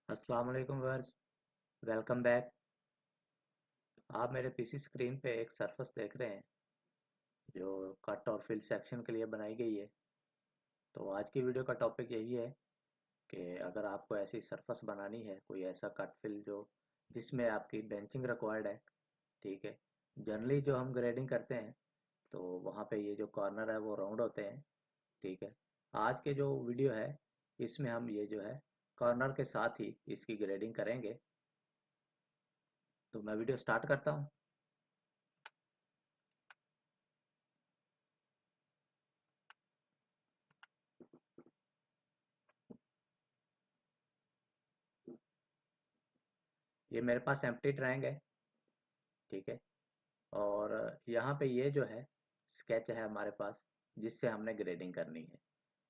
अस्सलाम वालेकुम viewers, welcome back. आप मेरे पीसी स्क्रीन पे एक सरफेस देख रहे हैं जो कट और फिल सेक्शन के लिए बनाई गई है। तो आज की वीडियो का टॉपिक यही है कि अगर आपको ऐसी सरफेस बनानी है, कोई ऐसा कट फिल जो जिसमें आपकी बेंचिंग रिक्वायर्ड है, ठीक है। जनरली जो हम ग्रेडिंग करते हैं तो वहाँ पे ये जो कॉर्नर है वो राउंड होते हैं, ठीक है। आज के जो वीडियो है इसमें हम ये जो है कॉर्नर के साथ ही इसकी ग्रेडिंग करेंगे। तो मैं वीडियो स्टार्ट करता हूँ। ये मेरे पास एम्प्टी ड्राइंग है, ठीक है। और यहाँ पे ये जो है स्केच है हमारे पास जिससे हमने ग्रेडिंग करनी है।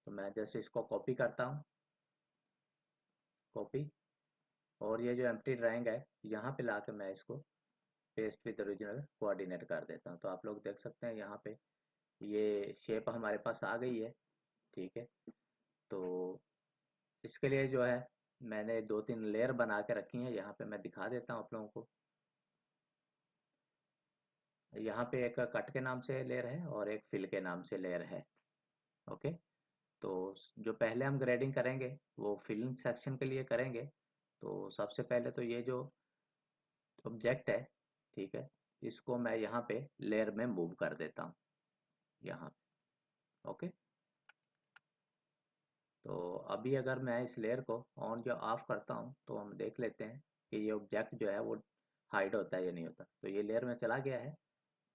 तो मैं जस्ट इसको कॉपी करता हूँ, कॉपी। और ये जो एम्प्टी ड्राइंग है यहाँ पे लाके मैं इसको पेस्ट विद ओरिजिनल कोऑर्डिनेट कर देता हूँ। तो आप लोग देख सकते हैं यहाँ पे ये शेप हमारे पास आ गई है, ठीक है। तो इसके लिए जो है मैंने दो तीन लेयर बना के रखी हैं, यहाँ पे मैं दिखा देता हूँ आप लोगों को। यहाँ पे एक कट के नाम से लेयर है और एक फिल के नाम से लेयर है, ओके। तो जो पहले हम ग्रेडिंग करेंगे वो फिलिंग सेक्शन के लिए करेंगे। तो सबसे पहले तो ये जो ऑब्जेक्ट है, ठीक है, इसको मैं यहाँ पे लेयर में मूव कर देता हूँ, यहाँ पे, ओके। तो अभी अगर मैं इस लेयर को ऑन या ऑफ करता हूँ तो हम देख लेते हैं कि ये ऑब्जेक्ट जो है वो हाइड होता है या नहीं होता। तो ये लेयर में चला गया है,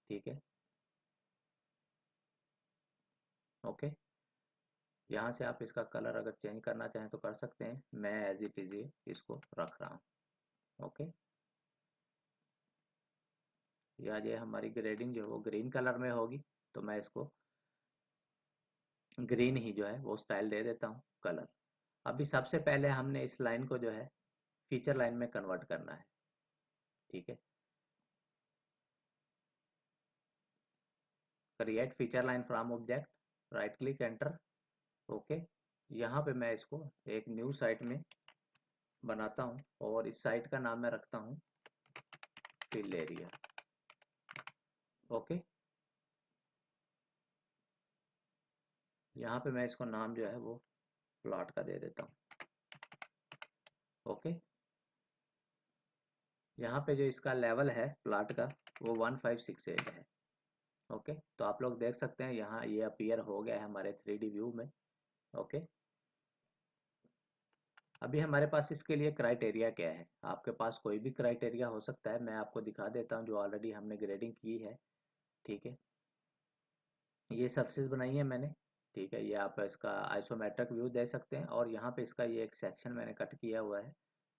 ठीक है, ओके। यहाँ से आप इसका कलर अगर चेंज करना चाहें तो कर सकते हैं, मैं एज इट इज इसको रख रहा हूँ, ओके। या ये हमारी ग्रेडिंग जो है वो ग्रीन कलर में होगी, तो मैं इसको ग्रीन ही जो है वो स्टाइल दे देता हूँ, कलर। अभी सबसे पहले हमने इस लाइन को जो है फीचर लाइन में कन्वर्ट करना है, ठीक है। Create feature line from object, right click enter, okay. यहाँ पे मैं इसको एक न्यू साइट में बनाता हूँ और इस साइट का नाम मैं रखता हूँ फिल एरिया, ओके। यहाँ पे मैं इसको नाम जो है वो प्लॉट का दे देता हूँ, ओके। यहाँ पे जो इसका लेवल है प्लॉट का वो 1568 है, ओके। तो आप लोग देख सकते हैं यहाँ ये अपीयर हो गया है हमारे 3D व्यू में, ओके। अभी हमारे पास इसके लिए क्राइटेरिया क्या है? आपके पास कोई भी क्राइटेरिया हो सकता है, मैं आपको दिखा देता हूँ जो ऑलरेडी हमने ग्रेडिंग की है, ठीक है। ये सरफेस बनाई है मैंने, ठीक है। ये आप इसका आइसोमेट्रिक व्यू दे सकते हैं और यहाँ पे इसका ये एक सेक्शन मैंने कट किया हुआ है,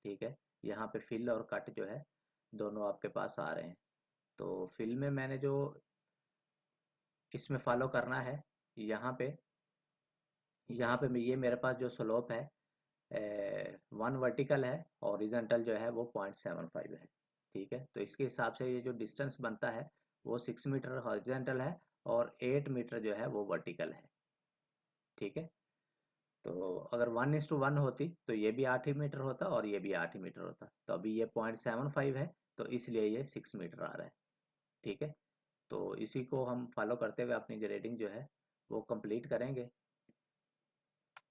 ठीक है। यहाँ पे फिल और कट जो है दोनों आपके पास आ रहे हैं। तो फिल में मैंने जो इसमें फॉलो करना है, यहाँ पे ये मेरे पास जो स्लोप है 1 वर्टिकल है, हॉरिजॉन्टल जो है वो 0.75 है, ठीक है। तो इसके हिसाब से ये जो डिस्टेंस बनता है वो 6 मीटर हॉरिजॉन्टल है और 8 मीटर जो है वो वर्टिकल है, ठीक है। तो अगर 1:1 होती तो ये भी 8 ही मीटर होता और ये भी 8 ही मीटर होता। तो अभी ये 0.75 है तो इसलिए ये 6 मीटर आ रहा है, ठीक है। तो इसी को हम फॉलो करते हुए अपनी ग्रेडिंग जो है वो कंप्लीट करेंगे।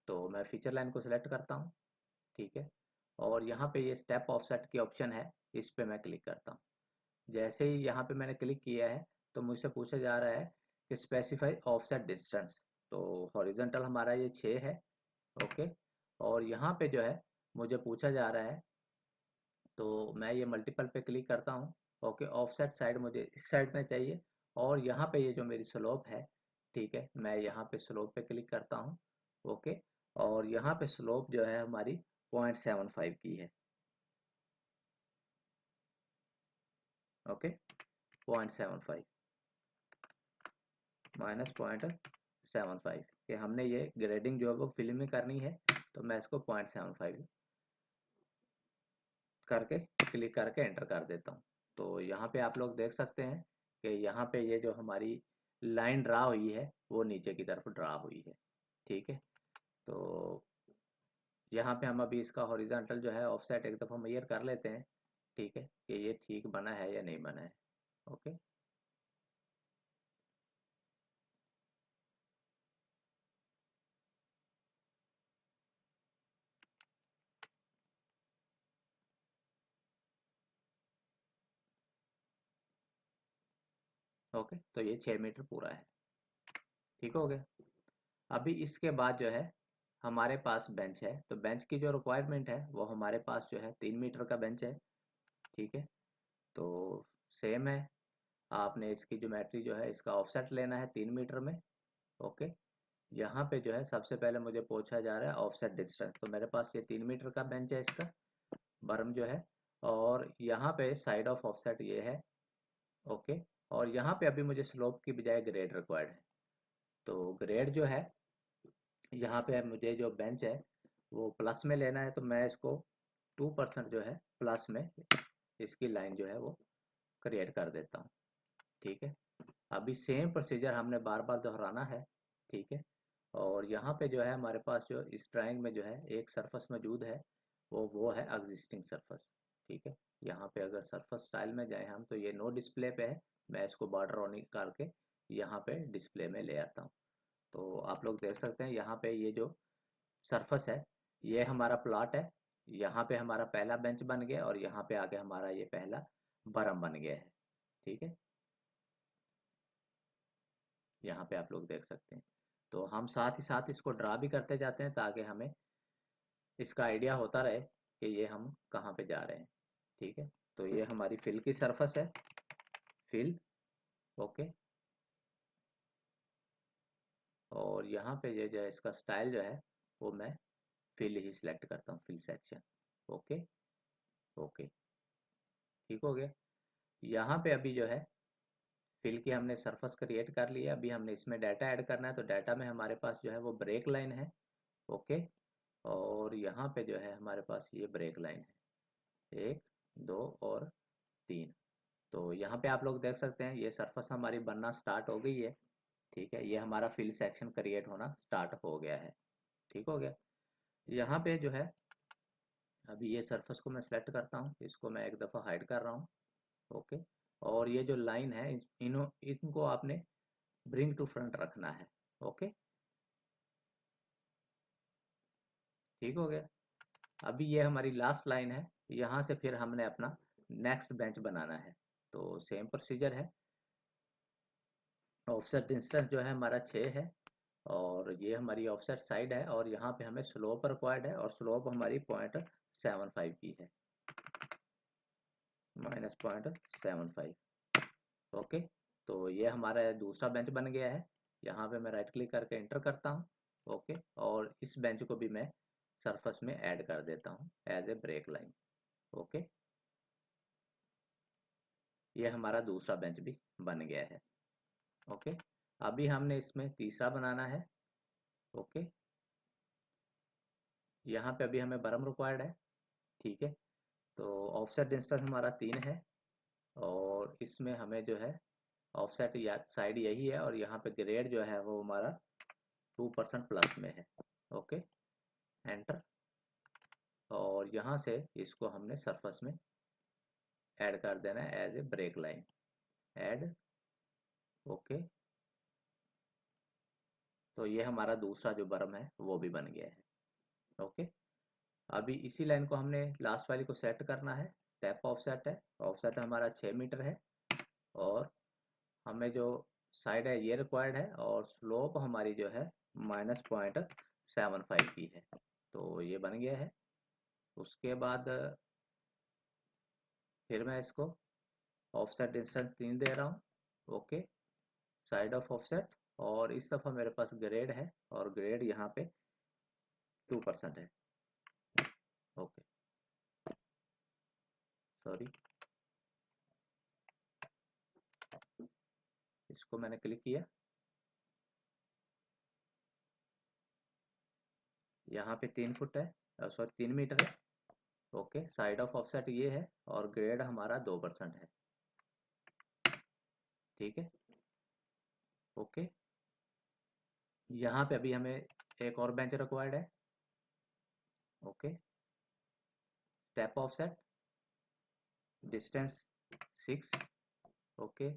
तो मैं फीचर लाइन को सिलेक्ट करता हूँ, ठीक है। और यहाँ पे ये स्टेप ऑफसेट की ऑप्शन है, इस पे मैं क्लिक करता हूँ। जैसे ही यहाँ पे मैंने क्लिक किया है तो मुझसे पूछा जा रहा है कि स्पेसिफाई ऑफसेट डिस्टेंस। तो हॉरिजॉन्टल हमारा ये 6 है, ओके। और यहाँ पे जो है मुझे पूछा जा रहा है, तो मैं ये मल्टीपल पे क्लिक करता हूँ, ओके। ऑफसेट साइड मुझे इस साइड में चाहिए और यहाँ पे ये जो मेरी स्लोप है, ठीक है, मैं यहाँ पे स्लोप पे क्लिक करता हूँ, ओके। और यहाँ पे स्लोप जो है हमारी 0.75 की है, ओके। 0.75 माइनस 0.75 कि हमने ये ग्रेडिंग जो है वो फिल में करनी है। तो मैं इसको 0.75 करके क्लिक करके एंटर कर देता हूँ। तो यहाँ पे आप लोग देख सकते हैं कि यहाँ पे ये जो हमारी लाइन ड्रा हुई है वो नीचे की तरफ ड्रा हुई है, ठीक है। तो यहाँ पे हम अभी इसका हॉरिजॉन्टल जो है ऑफसेट एक दफ़ा मेजर कर लेते हैं, ठीक है, कि ये ठीक बना है या नहीं बना है। ओके, ओके, तो ये 6 मीटर पूरा है। ठीक हो गया। अभी इसके बाद जो है हमारे पास बेंच है, तो बेंच की जो रिक्वायरमेंट है वो हमारे पास जो है 3 मीटर का बेंच है। ठीक है, तो सेम है, आपने इसकी ज्योमेट्री जो है इसका ऑफसेट लेना है 3 मीटर में। ओके, यहाँ पे जो है सबसे पहले मुझे पूछा जा रहा है ऑफसेट डिस्टेंस, तो मेरे पास ये 3 मीटर का बेंच है, इसका बर्म जो है, और यहाँ पे साइड ऑफ ऑफसेट ये है। ओके, और यहाँ पे अभी मुझे स्लोप की बजाय ग्रेड रिक्वायर्ड है, तो ग्रेड जो है यहाँ पे मुझे जो बेंच है वो प्लस में लेना है, तो मैं इसको 2% जो है प्लस में इसकी लाइन जो है वो क्रिएट कर देता हूँ। ठीक है, अभी सेम प्रोसीजर हमने बार बार दोहराना है। ठीक है, और यहाँ पे जो है हमारे पास जो इस ड्राइंग में जो है एक सरफस मौजूद है, वो है एग्जिस्टिंग सरफस। ठीक है, यहाँ पे अगर सरफस स्टाइल में जाए हम, तो ये नो डिस्प्ले पे है, मैं इसको बॉर्डर ऑन निकाल के यहाँ पे डिस्प्ले में ले आता हूँ। तो आप लोग देख सकते हैं यहाँ पे ये जो सरफस है ये हमारा प्लॉट है, यहाँ पे हमारा पहला बेंच बन गया और यहाँ पे आके हमारा ये पहला बरम बन गया है। ठीक है, यहाँ पे आप लोग देख सकते हैं, तो हम साथ ही साथ इसको ड्रा भी करते जाते हैं ताकि हमें इसका आइडिया होता रहे कि ये हम कहाँ पे जा रहे हैं। ठीक है, तो ये हमारी फिल की सरफस है, फिल। ओके, और यहाँ पे ये जो है इसका स्टाइल जो है वो मैं फिल ही सिलेक्ट करता हूँ, फिल सेक्शन। ओके, ओके, ठीक हो गया। यहाँ पे अभी जो है फिल की हमने सरफेस क्रिएट कर लिया, अभी हमने इसमें डाटा ऐड करना है, तो डाटा में हमारे पास जो है वो ब्रेक लाइन है। ओके, और यहाँ पे जो है हमारे पास ये ब्रेक लाइन है, 1 2 और 3। तो यहाँ पे आप लोग देख सकते हैं ये सरफेस हमारी बनना स्टार्ट हो गई है। ठीक है, ये हमारा फिल सेक्शन क्रिएट होना स्टार्ट हो गया है। ठीक हो गया। यहाँ पे जो है अभी ये सरफेस को मैं सेलेक्ट करता हूँ, इसको मैं एक दफ़ा हाइड कर रहा हूँ। ओके, और ये जो लाइन है इनको आपने ब्रिंग टू फ्रंट रखना है। ओके, ठीक हो गया। अभी ये हमारी लास्ट लाइन है, यहाँ से फिर हमने अपना नेक्स्ट बेंच बनाना है, तो सेम प्रोसीजर है। ऑफसेट डिस्टेंस जो है हमारा 6 है, और ये हमारी ऑफसेट साइड है, और यहाँ पे हमें स्लोप रिक्वायर्ड है, और स्लोप हमारी 0.75 की है, -0.75। ओके, तो ये हमारा दूसरा बेंच बन गया है। यहाँ पे मैं राइट क्लिक करके इंटर करता हूँ। ओके, और इस बेंच को भी मैं सरफेस में ऐड कर देता हूँ as a break line. Okay, ये हमारा दूसरा बेंच भी बन गया है। ओके, अभी हमने इसमें तीसरा बनाना है। ओके, यहाँ पे अभी हमें बरम रिक्वायर्ड है। ठीक है, तो ऑफसेट डिस्टेंस हमारा 3 है, और इसमें हमें जो है ऑफसेट या साइड यही है, और यहाँ पे ग्रेड जो है वो हमारा 2% प्लस में है। ओके, एंटर, और यहाँ से इसको हमने सरफेस में ऐड कर देना है as a break line, add. Okay, तो ये हमारा दूसरा जो बर्म है वो भी बन गया है। ओके, अभी इसी लाइन को हमने लास्ट वाली को सेट करना है, स्टेप ऑफसेट है, ऑफसेट हमारा 6 मीटर है, और हमें जो साइड है ये रिक्वायर्ड है, और स्लोप हमारी जो है -0.75 की है, तो ये बन गया है। उसके बाद फिर मैं इसको ऑफसेट डिस्टेंस 3 दे रहा हूँ। ओके, साइड ऑफ ऑफसेट, और इस दफ़ा मेरे पास ग्रेड है, और ग्रेड यहाँ पे 2% है। ओके, सॉरी, इसको मैंने क्लिक किया, यहाँ पे 3 फुट है, सॉरी 3 मीटर है। ओके, साइड ऑफ ऑफसेट ये है, और ग्रेड हमारा 2% है। ठीक है, ओके, यहाँ पे अभी हमें एक और बेंच रिक्वायर्ड है, okay, step offset distance 6, okay,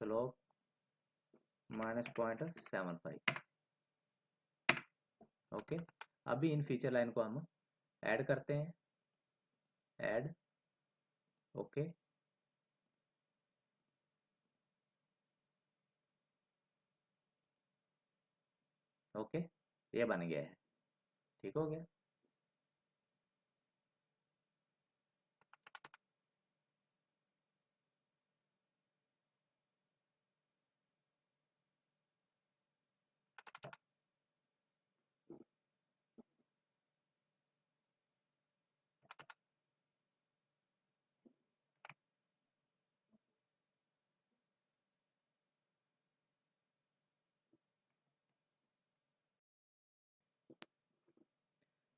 slope -0.75, okay. अभी इन फीचर लाइन को हम ऐड करते हैं, ऐड, ओके, ओके, ये बन गया है, ठीक हो गया।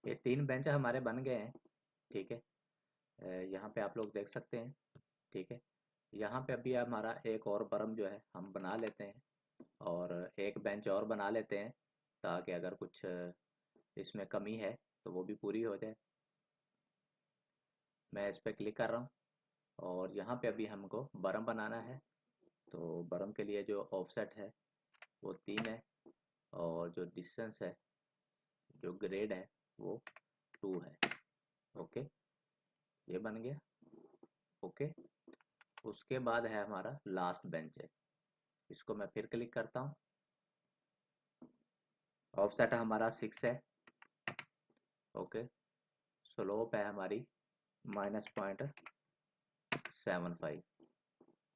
ये 3 बेंच हमारे बन गए हैं, ठीक है। यहाँ पे आप लोग देख सकते हैं, ठीक है। यहाँ पे अभी हमारा एक और बर्म जो है हम बना लेते हैं, और एक बेंच और बना लेते हैं, ताकि अगर कुछ इसमें कमी है तो वो भी पूरी हो जाए। मैं इस पर क्लिक कर रहा हूँ, और यहाँ पे अभी हमको बर्म बनाना है। तो बर्म के लिए जो ऑफसेट है वो 3 है, और जो डिस्टेंस है, जो ग्रेड है, वो 2 है, ओके, ये बन गया, ओके। उसके बाद है हमारा लास्ट बेंच है, इसको मैं फिर क्लिक करता हूँ। ऑफसेट हमारा 6 है, ओके, स्लोप है हमारी -0.75,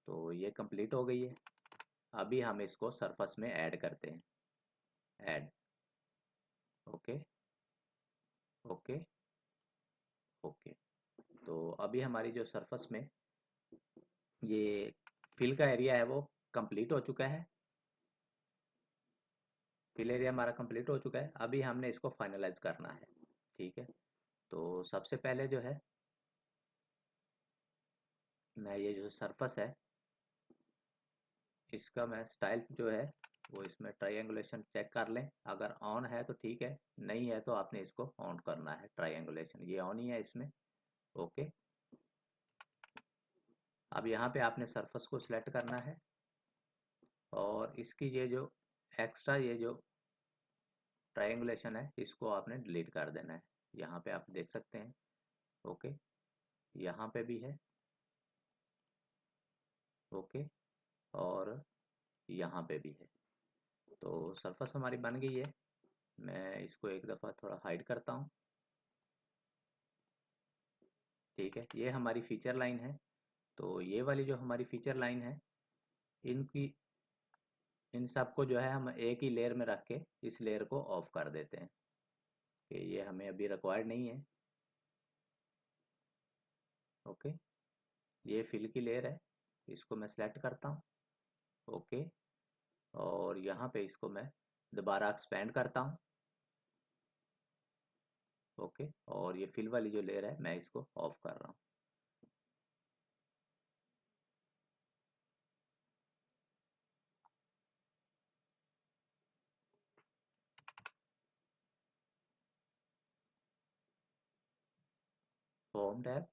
तो ये कंप्लीट हो गई है। अभी हम इसको सरफेस में ऐड करते हैं, ऐड, ओके, ओके, ओके। तो अभी हमारी जो सरफेस में ये फिल का एरिया है वो कंप्लीट हो चुका है, फिल एरिया हमारा कंप्लीट हो चुका है। अभी हमने इसको फाइनलाइज करना है, ठीक है। तो सबसे पहले जो है, मैं ये जो सरफेस है इसका मैं स्टाइल जो है वो इसमें ट्रायंगुलेशन चेक कर लें। अगर ऑन है तो ठीक है, नहीं है तो आपने इसको ऑन करना है। ट्रायंगुलेशन ये ऑन ही है इसमें, ओके। अब यहाँ पे आपने सरफेस को सिलेक्ट करना है, और इसकी ये जो एक्स्ट्रा ये जो ट्रायंगुलेशन है इसको आपने डिलीट कर देना है। यहाँ पे आप देख सकते हैं, ओके, यहाँ पे भी है, ओके, और यहाँ पे भी है। तो सरफेस हमारी बन गई है। मैं इसको एक दफ़ा थोड़ा हाइड करता हूँ, ठीक है। ये हमारी फीचर लाइन है। तो ये वाली जो हमारी फीचर लाइन है, इनकी इन सबको जो है हम एक ही लेयर में रख के इस लेयर को ऑफ कर देते हैं, कि ये हमें अभी रिक्वायर्ड नहीं है, ओके। ये फिल की लेयर है, इसको मैं सेलेक्ट करता हूँ, ओके, और यहाँ पे इसको मैं दोबारा एक्सपेंड करता हूँ, ओके, और ये फिल वाली जो लेयर है मैं इसको ऑफ कर रहा हूँ। Home tab,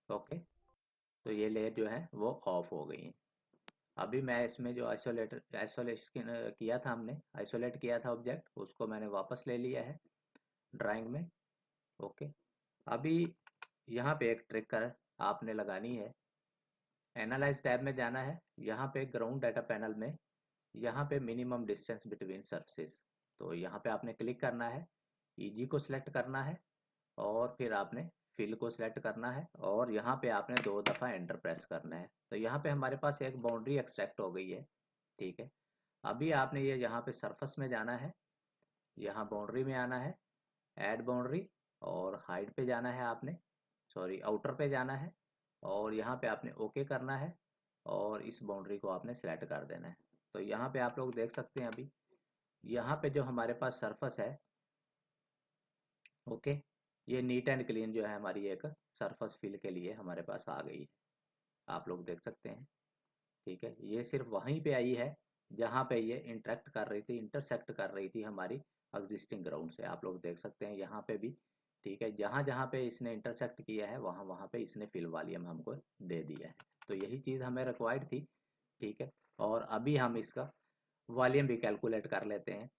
okay. तो ये लेयर जो है वो ऑफ हो गई है। अभी मैं इसमें जो आइसोलेशन किया था, हमने आइसोलेट किया था ऑब्जेक्ट, उसको मैंने वापस ले लिया है ड्राइंग में, ओके। अभी यहाँ पे एक ट्रिक कर आपने लगानी है। एनालाइज टैब में जाना है, यहाँ पे ग्राउंड डाटा पैनल में, यहाँ पे मिनिमम डिस्टेंस बिटवीन सर्फेसिस, तो यहाँ पे आपने क्लिक करना है, ईजी को सिलेक्ट करना है, और फिर आपने फिल को सिलेक्ट करना है, और यहाँ पे आपने 2 दफ़ा एंटर प्रेस करना है। तो यहाँ पे हमारे पास एक बाउंड्री एक्सट्रैक्ट हो गई है, ठीक है। अभी आपने ये यहाँ पे सरफेस में जाना है, यहाँ बाउंड्री में आना है, ऐड बाउंड्री, और हाइड पे जाना है आपने, सॉरी आउटर पे जाना है, और यहाँ पे आपने ओके करना है, और इस बाउंड्री को आपने सेलेक्ट कर देना है। तो यहाँ पे आप लोग देख सकते हैं, अभी यहाँ पे जो हमारे पास सरफेस है, ओके, ये नीट एंड क्लीन जो है हमारी एक सरफेस फिल के लिए हमारे पास आ गई है, आप लोग देख सकते हैं, ठीक है, ये सिर्फ वहीं पे आई है जहाँ पे ये इंटरसेक्ट कर रही थी हमारी एग्जिस्टिंग ग्राउंड से। आप लोग देख सकते हैं यहाँ पे भी, ठीक है, जहाँ जहाँ पे इसने इंटरसेक्ट किया है वहाँ वहाँ पे इसने फिल वॉल्यूम हमको दे दिया है। तो यही चीज़ हमें रिक्वायर्ड थी, ठीक है। और अभी हम इसका वॉल्यूम भी कैलकुलेट कर लेते हैं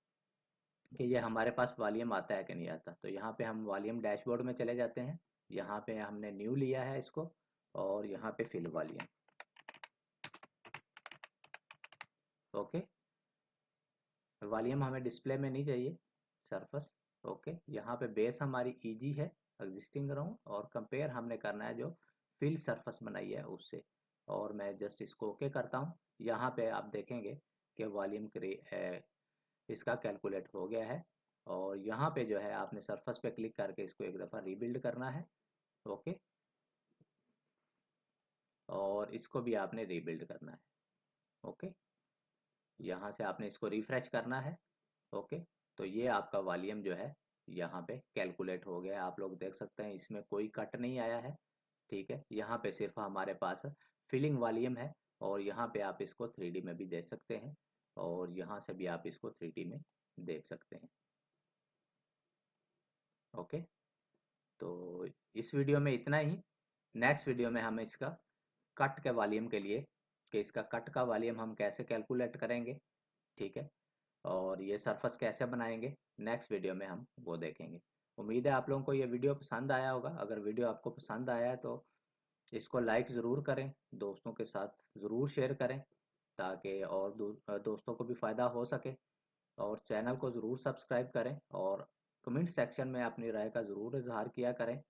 कि ये हमारे पास वॉल्यूम आता है कि नहीं आता। तो यहाँ पे हम वॉल्यूम डैशबोर्ड में चले जाते हैं, यहाँ पे हमने न्यू लिया है इसको, और यहाँ पे फिल वॉल्यूम, ओके। वॉल्यूम हमें डिस्प्ले में नहीं चाहिए, सरफेस, ओके। यहाँ पे बेस हमारी ईजी है, एग्जिस्टिंग ग्राउंड, और कंपेयर हमने करना है जो फिल सरफेस बनाई है उससे। और मैं जस्ट इसको ओके करता हूँ। यहाँ पे आप देखेंगे कि वॉल्यूम इसका कैलकुलेट हो गया है। और यहाँ पे जो है आपने सरफेस पे क्लिक करके इसको एक दफ़ा रीबिल्ड करना है, ओके। और इसको भी आपने रीबिल्ड करना है, ओके। यहाँ से आपने इसको रिफ्रेश करना है, ओके। तो ये आपका वॉल्यूम जो है यहाँ पे कैलकुलेट हो गया। आप लोग देख सकते हैं इसमें कोई कट नहीं आया है, ठीक है। यहाँ पे सिर्फ हमारे पास फिलिंग वॉल्यूम है। और यहाँ पे आप इसको 3D में भी देख सकते हैं, और यहाँ से भी आप इसको 3D में देख सकते हैं, ओके। तो इस वीडियो में इतना ही। नेक्स्ट वीडियो में हम इसका कट के वॉल्यूम के लिए, कि इसका कट का वॉल्यूम हम कैसे कैलकुलेट करेंगे, ठीक है, और ये सरफेस कैसे बनाएंगे, नेक्स्ट वीडियो में हम वो देखेंगे। उम्मीद है आप लोगों को ये वीडियो पसंद आया होगा। अगर वीडियो आपको पसंद आया है तो इसको लाइक ज़रूर करें, दोस्तों के साथ ज़रूर शेयर करें, ताकि और दोस्तों को भी फ़ायदा हो सके। और चैनल को ज़रूर सब्सक्राइब करें, और कमेंट सेक्शन में अपनी राय का ज़रूर इजहार किया करें।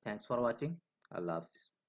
Thanks for watching. अल्लाह हाफिज़।